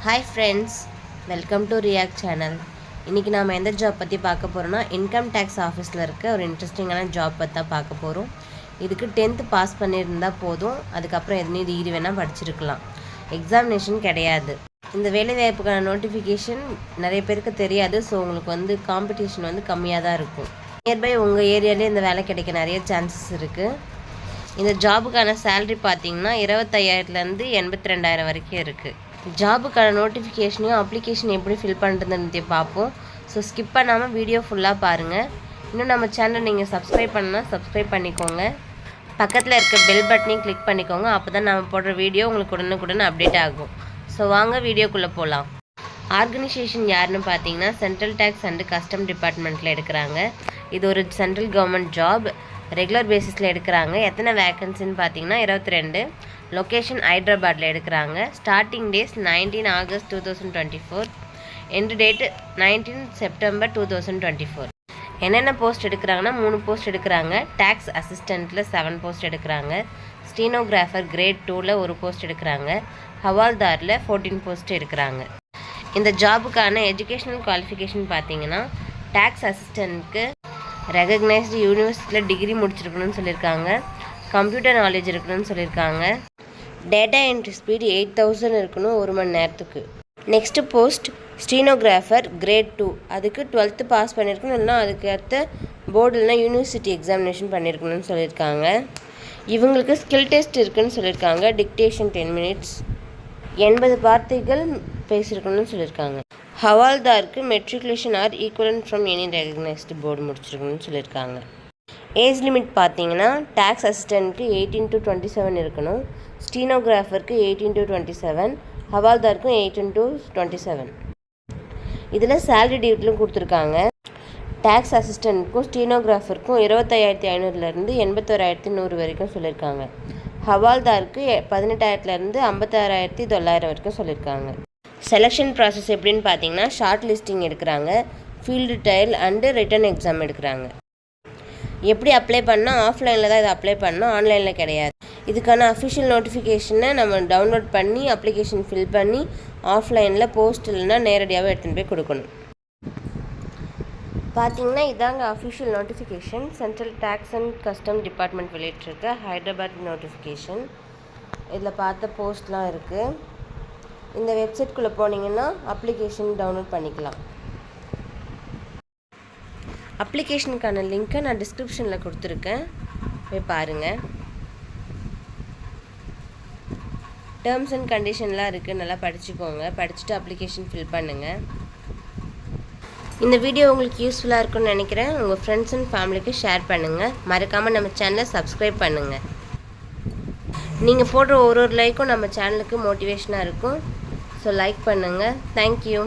Hi friends, welcome to react channel. இன்றைக்கி நாம் எந்த ஜாப் பற்றி பார்க்க போகிறோன்னா, இன்கம் டேக்ஸ் ஆஃபீஸில் இருக்க ஒரு இன்ட்ரெஸ்டிங்கான ஜாப் பற்றி தான் பார்க்க போகிறோம். இதுக்கு 10th பாஸ் பண்ணியிருந்தால் போதும். அதுக்கப்புறம் எதுவும் டிகிரி வேணால் படிச்சிருக்கலாம். எக்ஸாமினேஷன் கிடையாது. இந்த வேலைவாய்ப்புக்கான நோட்டிஃபிகேஷன் நிறைய பேருக்கு தெரியாது. ஸோ உங்களுக்கு காம்படிஷன் கம்மியாக தான் இருக்கும். நியர்பை உங்கள் ஏரியாலே இந்த வேலை கிடைக்க நிறைய சான்சஸ் இருக்குது. இந்த ஜாபுக்கான சேலரி பார்த்தீங்கன்னா 25,000லேருந்து 82,000 வரைக்கும் இருக்குது. ஜாபுக்கான நோட்டிஃபிகேஷனையும் அப்ளிகேஷன் எப்படி ஃபில் பண்ணுறதுன்னு பார்ப்போம். ஸோ ஸ்கிப் பண்ணாமல் வீடியோ ஃபுல்லாக பாருங்கள். இன்னும் நம்ம சேனலை நீங்கள் சப்ஸ்கிரைப் பண்ணால் சப்ஸ்கிரைப் பண்ணிக்கோங்க. பக்கத்தில் இருக்க பெல் பட்டனையும் கிளிக் பண்ணிக்கோங்க. அப்போ தான் நம்ம போடுற வீடியோ உங்களுக்கு உடனுக்குடன் அப்டேட் ஆகும். ஸோ வாங்க வீடியோக்குள்ளே போகலாம். ஆர்கனைசேஷன் யாருன்னு பார்த்தீங்கன்னா, சென்ட்ரல் டேக்ஸ் அண்டு கஸ்டம் டிபார்ட்மெண்ட்டில் எடுக்கிறாங்க. இது ஒரு சென்ட்ரல் கவர்மெண்ட் ஜாப். ரெகுலர் பேசிஸில் எடுக்கிறாங்க. எத்தனை வேக்கன்சின்னு பார்த்தீங்கன்னா 22. லொக்கேஷன் ஹைதராபாத்தில் எடுக்கிறாங்க. Starting days 19 August 2024. End date 19 September 2024. என்னென்ன போஸ்ட் எடுக்கிறாங்கன்னா 3 போஸ்ட் எடுக்கிறாங்க. டேக்ஸ் அசிஸ்டண்ட்டில் 7 போஸ்ட் எடுக்கிறாங்க. ஸ்டீனோகிராஃபர் கிரேட் 2ல் 1 போஸ்ட் எடுக்கிறாங்க. ஹவால்தாரில் 14 போஸ்ட் எடுக்கிறாங்க. இந்த ஜாபுக்கான எஜுகேஷனல் குவாலிஃபிகேஷன் பார்த்தீங்கன்னா, டேக்ஸ் அசிஸ்டண்ட்டுக்கு ரெகக்னைஸ்டு யூனிவர்சிட்டியில் டிகிரி முடிச்சிருக்கணும்னு சொல்லியிருக்காங்க. கம்ப்யூட்டர் நாலேஜ் இருக்கணும்னு சொல்லியிருக்காங்க. டேட்டா என்ட்ரி ஸ்பீடு 8000 இருக்கணும் 1 மணி நேரத்துக்கு. Next post stenographer grade 2. அதுக்கு 12th பாஸ் பண்ணியிருக்கணும், இல்லைனா அதுக்கு அடுத்த போர்டுலாம் யூனிவர்சிட்டி எக்ஸாமினேஷன் பண்ணியிருக்கணும்னு சொல்லியிருக்காங்க. இவங்களுக்கு ஸ்கில் டெஸ்ட் இருக்குதுன்னு சொல்லியிருக்காங்க. Dictation 10 minutes. 80 வார்த்தைகள் பேசியிருக்கணும்னு சொல்லியிருக்காங்க. ஹவால்தாருக்கு matriculation or equivalent from any recognised board முடிச்சிருக்கணும்னு சொல்லியிருக்காங்க. ஏஜ் லிமிட் பார்த்தீங்கன்னா, டேக்ஸ் அசிஸ்டண்ட்டுக்கு 18 to 27 இருக்கணும். ஸ்டீனோகிராஃபருக்கு 18 to 27. ஹவால்தாருக்கும் 18 to 27. இதில் சேலரி டீட்டெயிலும் கொடுத்துருக்காங்க. டேக்ஸ் அசிஸ்டண்ட்டுக்கும் ஸ்டீனோகிராஃபருக்கும் 25,500லேருந்து 81,100 வரைக்கும் சொல்லியிருக்காங்க. ஹவால்தாருக்கு 18,000லேருந்து 56,900 வரைக்கும் சொல்லியிருக்காங்க. செலெக்ஷன் ப்ராசஸ் எப்படின்னு பார்த்தீங்கன்னா, ஷார்ட் லிஸ்டிங் எடுக்கிறாங்க. Field trial and written exam எடுக்கிறாங்க. எப்படி அப்ளை பண்ணால் ஆஃப்லைனில் தான் இதை அப்ளை பண்ணோம், ஆன்லைனில் கிடையாது. இதுக்கான அஃபிஷியல் நோட்டிஃபிகேஷனை நம்ம டவுன்லோட் பண்ணி அப்ளிகேஷன் ஃபில் பண்ணி ஆஃப்லைனில் போஸ்ட் இல்லைனா நேரடியாகவே எடுத்துகிட்டு போய் கொடுக்கணும். பார்த்தீங்கன்னா இதாங்க official notification. Central tax and custom department வெளியிட்டிருக்க ஹைதராபாத் நோட்டிஃபிகேஷன். இதில் பார்த்த போஸ்ட்லாம் இருக்குது. இந்த வெப்சைட்குள்ளே போனீங்கன்னா அப்ளிகேஷன் டவுன்லோட் பண்ணிக்கலாம். அப்ளிகேஷனுக்கான லிங்க்கை நான் டிஸ்கிரிப்ஷனில் கொடுத்துருக்கேன், போய் பாருங்கள். டேர்ம்ஸ் அண்ட் கண்டிஷன்லாம் இருக்குது, நல்லா படிச்சுக்கோங்க. படிச்சுட்டு அப்ளிகேஷன் ஃபில் பண்ணுங்கள். இந்த வீடியோ உங்களுக்கு யூஸ்ஃபுல்லாக இருக்குன்னு நினைக்கிறேன். உங்கள் ஃப்ரெண்ட்ஸ் அண்ட் ஃபேமிலிக்கு ஷேர் பண்ணுங்கள். மறக்காமல் நம்ம சேனலை சப்ஸ்கிரைப் பண்ணுங்கள். நீங்கள் போடுற ஒரு லைக்கும் நம்ம சேனலுக்கு மோட்டிவேஷனாக இருக்கும். ஸோ லைக் பண்ணுங்கள். தேங்க்யூ.